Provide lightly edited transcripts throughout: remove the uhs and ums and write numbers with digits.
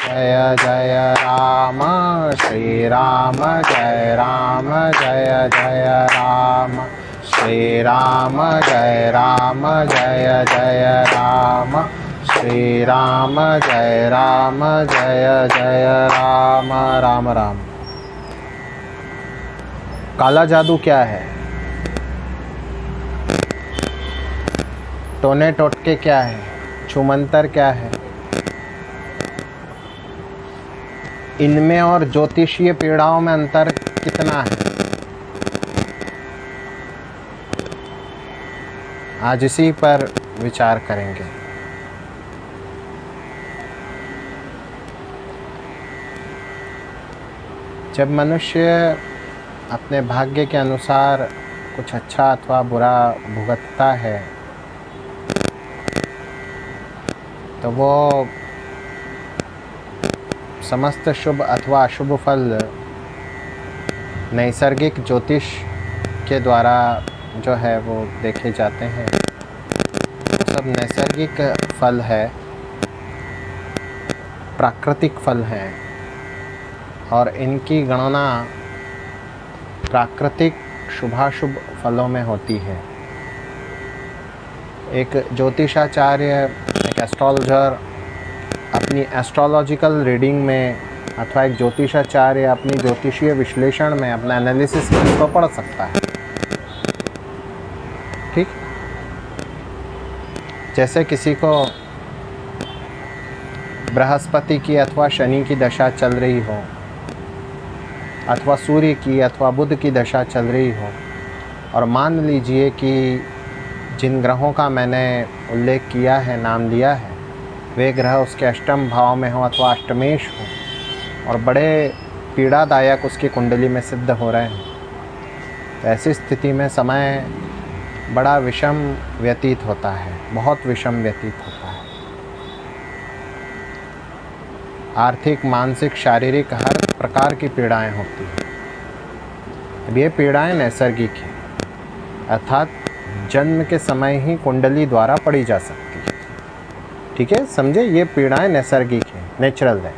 जय जय राम श्री राम जय जय राम श्री राम जय जय राम श्री राम जय जय राम। राम राम। काला जादू क्या है? टोने टोटके क्या है? छूमंतर क्या है? इनमें और ज्योतिषीय पीड़ाओं में अंतर कितना है? आज इसी पर विचार करेंगे। जब मनुष्य अपने भाग्य के अनुसार कुछ अच्छा अथवा बुरा भुगतता है तो वो समस्त शुभ अथवा अशुभ फल नैसर्गिक ज्योतिष के द्वारा जो है वो देखे जाते हैं। वो सब नैसर्गिक फल है, प्राकृतिक फल हैं और इनकी गणना प्राकृतिक शुभाशुभ फलों में होती है। एक ज्योतिषाचार्य, एक एस्ट्रोलॉजर अपनी एस्ट्रोलॉजिकल रीडिंग में अथवा एक ज्योतिषाचार्य अपनी ज्योतिषीय विश्लेषण में अपना एनालिसिस में इसको पढ़ सकता है। ठीक, जैसे किसी को बृहस्पति की अथवा शनि की दशा चल रही हो अथवा सूर्य की अथवा बुध की दशा चल रही हो और मान लीजिए कि जिन ग्रहों का मैंने उल्लेख किया है, नाम लिया है, वे ग्रह उसके अष्टम भाव में हो अथवा अष्टमेश हो और बड़े पीड़ादायक उसकी कुंडली में सिद्ध हो रहे हैं, तो ऐसी स्थिति में समय बड़ा विषम व्यतीत होता है, बहुत विषम व्यतीत होता है। आर्थिक, मानसिक, शारीरिक हर प्रकार की पीड़ाएं होती हैं। अब ये पीड़ाएं नैसर्गिक हैं, अर्थात जन्म के समय ही कुंडली द्वारा पड़ी जा सकती है। ठीक है, समझे? ये पीड़ाएं नैसर्गिक हैं, नेचुरल है।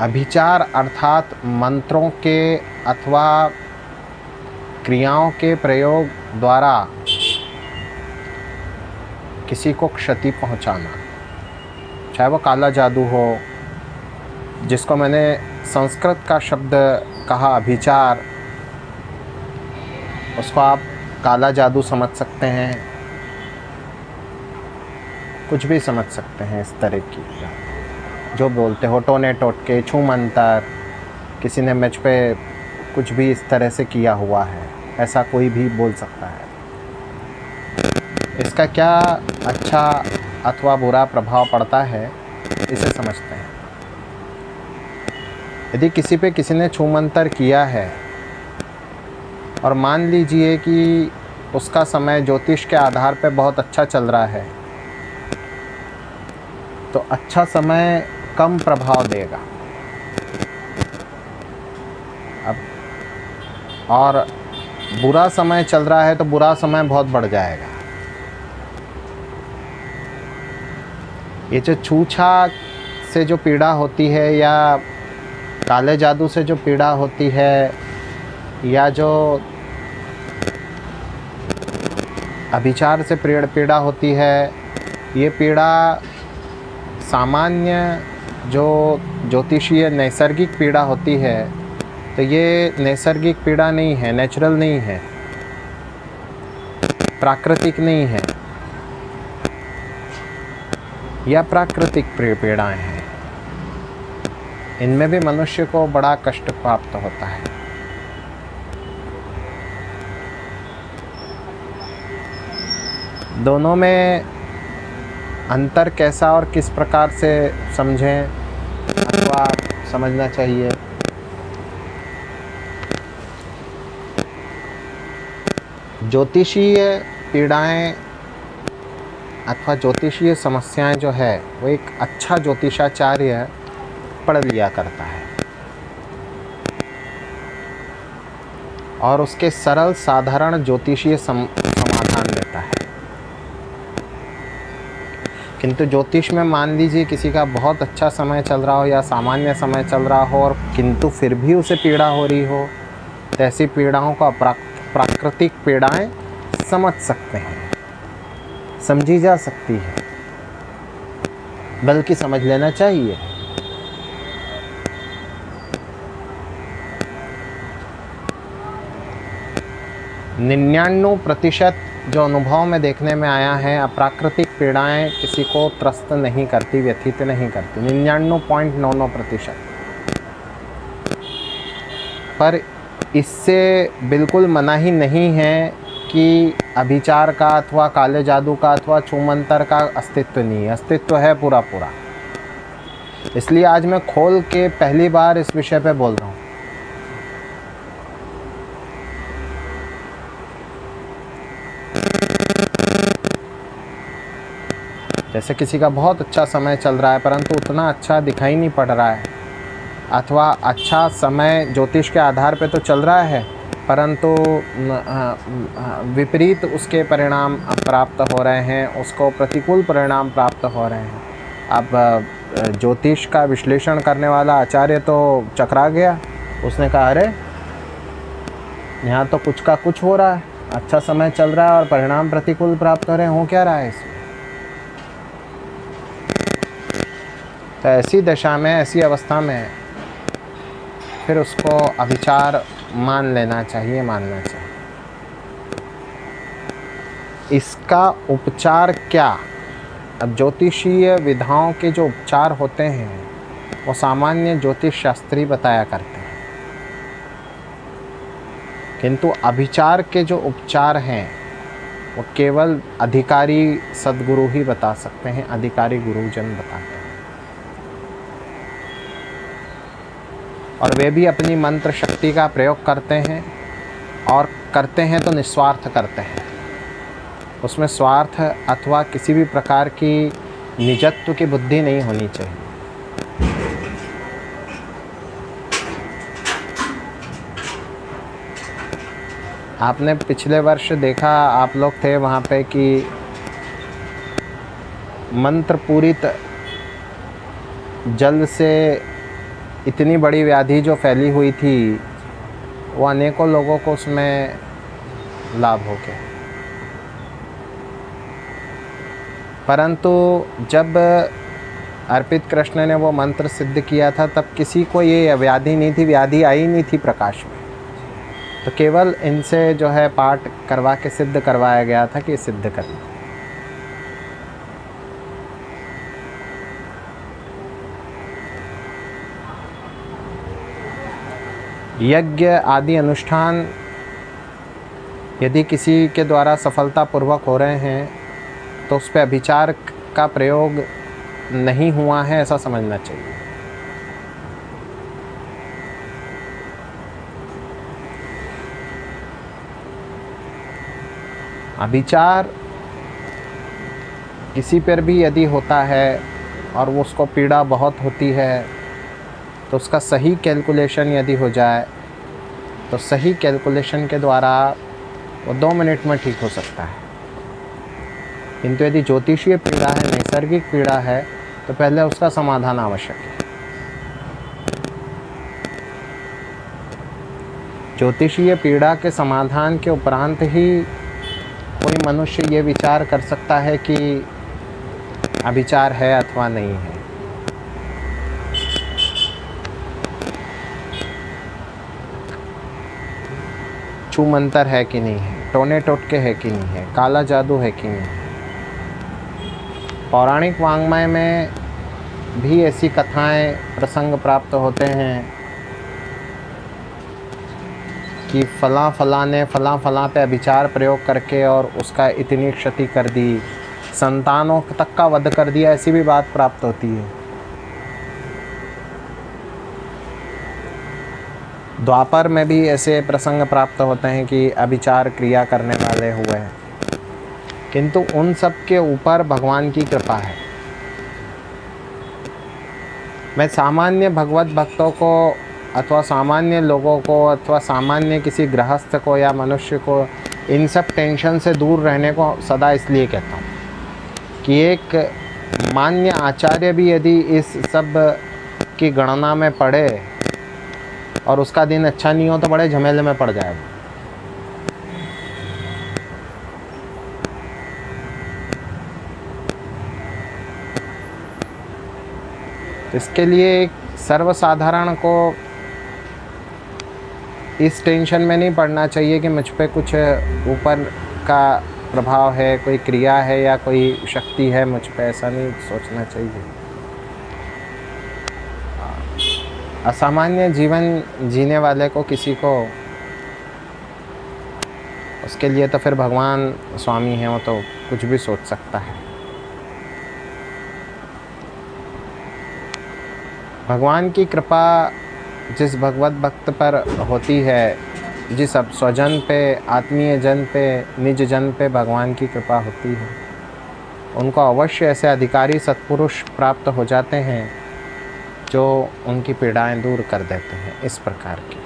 अभिचार अर्थात मंत्रों के अथवा क्रियाओं के प्रयोग द्वारा किसी को क्षति पहुंचाना, चाहे वो काला जादू हो, जिसको मैंने संस्कृत का शब्द कहा अभिचार, उसको आप काला जादू समझ सकते हैं, कुछ भी समझ सकते हैं। इस तरह की जो बोलते हो, टोने टोटके, छूमंतर, किसी ने मुझ पे कुछ भी इस तरह से किया हुआ है, ऐसा कोई भी बोल सकता है। इसका क्या अच्छा अथवा बुरा प्रभाव पड़ता है, इसे समझते हैं। यदि किसी पे किसी ने छूमंतर किया है और मान लीजिए कि उसका समय ज्योतिष के आधार पे बहुत अच्छा चल रहा है, तो अच्छा समय कम प्रभाव देगा। अब और बुरा समय चल रहा है तो बुरा समय बहुत बढ़ जाएगा। ये जो छूछा से जो पीड़ा होती है या काले जादू से जो पीड़ा होती है या जो अभिचार से पीड़ा होती है, ये पीड़ा सामान्य जो ज्योतिषीय नैसर्गिक पीड़ा होती है, तो ये नैसर्गिक पीड़ा नहीं है, नेचुरल नहीं है, प्राकृतिक नहीं है, या प्राकृतिक पीड़ाएं हैं। इनमें भी मनुष्य को बड़ा कष्ट प्राप्त होता है। दोनों में अंतर कैसा और किस प्रकार से समझें अथवा समझना चाहिए? ज्योतिषीय पीड़ाएं अथवा ज्योतिषीय समस्याएं जो है वो एक अच्छा ज्योतिषाचार्य पढ़ लिया करता है और उसके सरल साधारण ज्योतिषीय समाधान देता है। किंतु ज्योतिष में मान लीजिए किसी का बहुत अच्छा समय चल रहा हो या सामान्य समय चल रहा हो और किंतु फिर भी उसे पीड़ा हो रही हो, तो ऐसी पीड़ाओं को प्राकृतिक पीड़ाएं समझ सकते हैं, समझी जा सकती है, बल्कि समझ लेना चाहिए। 99% जो अनुभव में देखने में आया है, अप्राकृतिक पीड़ाएं किसी को त्रस्त नहीं करती, व्यथित नहीं करती, 99.99%। पर इससे बिल्कुल मना ही नहीं है कि अभिचार का अथवा काले जादू का अथवा छूमंतर का अस्तित्व नहीं है, अस्तित्व है पूरा पूरा। इसलिए आज मैं खोल के पहली बार इस विषय पे बोल रहा हूँ। जैसे किसी का बहुत अच्छा समय चल रहा है परंतु उतना अच्छा दिखाई नहीं पड़ रहा है, अथवा अच्छा समय ज्योतिष के आधार पे तो चल रहा है परंतु विपरीत उसके परिणाम प्राप्त हो रहे हैं, उसको प्रतिकूल परिणाम प्राप्त हो रहे हैं। अब ज्योतिष का विश्लेषण करने वाला आचार्य तो चकरा गया, उसने कहा अरे यहाँ तो कुछ का कुछ हो रहा है, अच्छा समय चल रहा है और परिणाम प्रतिकूल प्राप्त हो रहे हैं, हो क्या रहा है इसमें। तो ऐसी दशा में, ऐसी अवस्था में फिर उसको अभिचार मान लेना चाहिए, मानना चाहिए। इसका उपचार क्या? अब ज्योतिषीय विधाओं के जो उपचार होते हैं वो सामान्य ज्योतिष शास्त्री बताया करते हैं, किंतु अभिचार के जो उपचार हैं वो केवल अधिकारी सद्गुरु ही बता सकते हैं, अधिकारी गुरुजन बताते हैं। और वे भी अपनी मंत्र शक्ति का प्रयोग करते हैं, और करते हैं तो निस्वार्थ करते हैं। उसमें स्वार्थ अथवा किसी भी प्रकार की निजत्व की बुद्धि नहीं होनी चाहिए। आपने पिछले वर्ष देखा, आप लोग थे वहाँ पे कि मंत्र पूरित जल से इतनी बड़ी व्याधि जो फैली हुई थी वो अनेकों लोगों को उसमें लाभ हो गया। परंतु जब अर्पित कृष्ण ने वो मंत्र सिद्ध किया था तब किसी को ये व्याधि नहीं थी, व्याधि आई नहीं थी प्रकाश में। तो केवल इनसे जो है पाठ करवा के सिद्ध करवाया गया था कि सिद्ध करना। यज्ञ आदि अनुष्ठान यदि किसी के द्वारा सफलतापूर्वक हो रहे हैं तो उस पर अभिचार का प्रयोग नहीं हुआ है, ऐसा समझना चाहिए। अभिचार किसी पर भी यदि होता है और वो उसको पीड़ा बहुत होती है तो उसका सही कैलकुलेशन यदि हो जाए तो सही कैलकुलेशन के द्वारा वो 2 मिनट में ठीक हो सकता है। किंतु यदि ज्योतिषीय पीड़ा है, नैसर्गिक पीड़ा है, तो पहले उसका समाधान आवश्यक है। ज्योतिषीय पीड़ा के समाधान के उपरांत ही कोई मनुष्य ये विचार कर सकता है कि अभिचार है अथवा नहीं है। छूमंतर है कि नहीं है, टोने टोटके है कि नहीं है, काला जादू है कि नहीं है। पौराणिक वाङ्मय में भी ऐसी कथाएं, प्रसंग प्राप्त होते हैं कि फलां ने फलां पे अभिचार प्रयोग करके और उसका इतनी क्षति कर दी, संतानों तक का वध कर दिया, ऐसी भी बात प्राप्त होती है। द्वापर में भी ऐसे प्रसंग प्राप्त होते हैं कि अभिचार क्रिया करने वाले हुए हैं, किंतु उन सब के ऊपर भगवान की कृपा है। मैं सामान्य भगवत भक्तों को अथवा सामान्य लोगों को अथवा सामान्य किसी गृहस्थ को या मनुष्य को इन सब टेंशन से दूर रहने को सदा इसलिए कहता हूँ कि एक मान्य आचार्य भी यदि इस सब की गणना में पड़े और उसका दिन अच्छा नहीं हो तो बड़े झमेले में पड़ जाए। इसके लिए एक सर्वसाधारण को इस टेंशन में नहीं पड़ना चाहिए कि मुझ पे कुछ ऊपर का प्रभाव है, कोई क्रिया है या कोई शक्ति है मुझ पे, ऐसा नहीं सोचना चाहिए। असामान्य जीवन जीने वाले को, किसी को, उसके लिए तो फिर भगवान स्वामी हैं, वो तो कुछ भी सोच सकता है। भगवान की कृपा जिस भगवत भक्त पर होती है, जिस अब स्वजन पे, आत्मीय जन पे, निज जन पे भगवान की कृपा होती है, उनको अवश्य ऐसे अधिकारी सत्पुरुष प्राप्त हो जाते हैं जो उनकी पीड़ाएं दूर कर देते हैं। इस प्रकार की,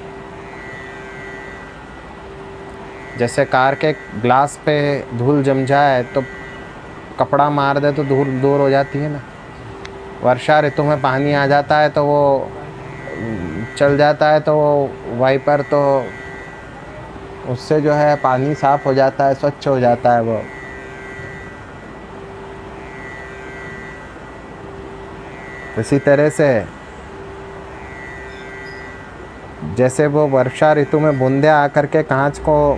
जैसे कार के ग्लास पे धूल जम जाए तो कपड़ा मार दे तो धूल दूर हो जाती है ना। वर्षा ऋतु में पानी आ जाता है तो वो चल जाता है, तो वो वाइपर तो उससे जो है पानी साफ हो जाता है, स्वच्छ हो जाता है वो। इसी तरह से जैसे वो वर्षा ऋतु में बूंदें आकर के कांच को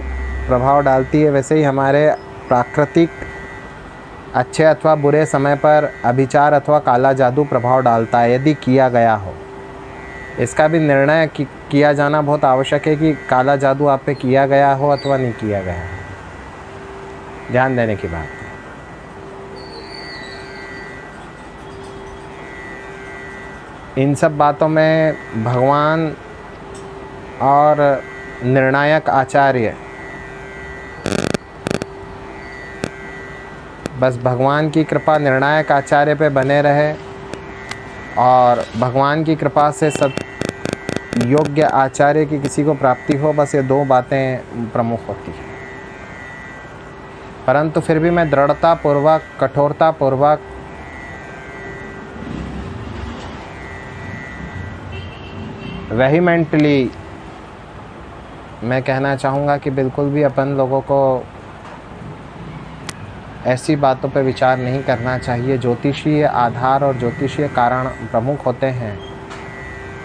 प्रभाव डालती है, वैसे ही हमारे प्राकृतिक अच्छे अथवा बुरे समय पर अभिचार अथवा काला जादू प्रभाव डालता है, यदि किया गया हो। इसका भी निर्णय किया जाना बहुत आवश्यक है कि काला जादू आप पे किया गया हो अथवा नहीं किया गया हो। ध्यान देने की बात है। इन सब बातों में भगवान और निर्णायक आचार्य, बस भगवान की कृपा निर्णायक आचार्य पे बने रहे और भगवान की कृपा से सब योग्य आचार्य की किसी को प्राप्ति हो, बस ये दो बातें प्रमुख होती हैं। परंतु फिर भी मैं दृढ़ता पूर्वक, कठोरता पूर्वक वेहीमेंटली मैं कहना चाहूँगा कि बिल्कुल भी अपन लोगों को ऐसी बातों पर विचार नहीं करना चाहिए। ज्योतिषीय आधार और ज्योतिषीय कारण प्रमुख होते हैं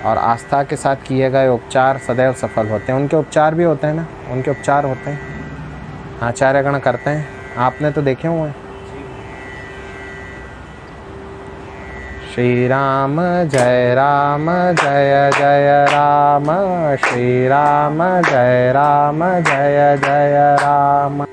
और आस्था के साथ किए गए उपचार सदैव सफल होते हैं। उनके उपचार भी होते हैं ना, उनके उपचार होते हैं, आचार्यगण करते हैं, आपने तो देखे हुए हैं। श्री राम जय राम, जय जय राम, श्री राम जय राम, जय जय राम।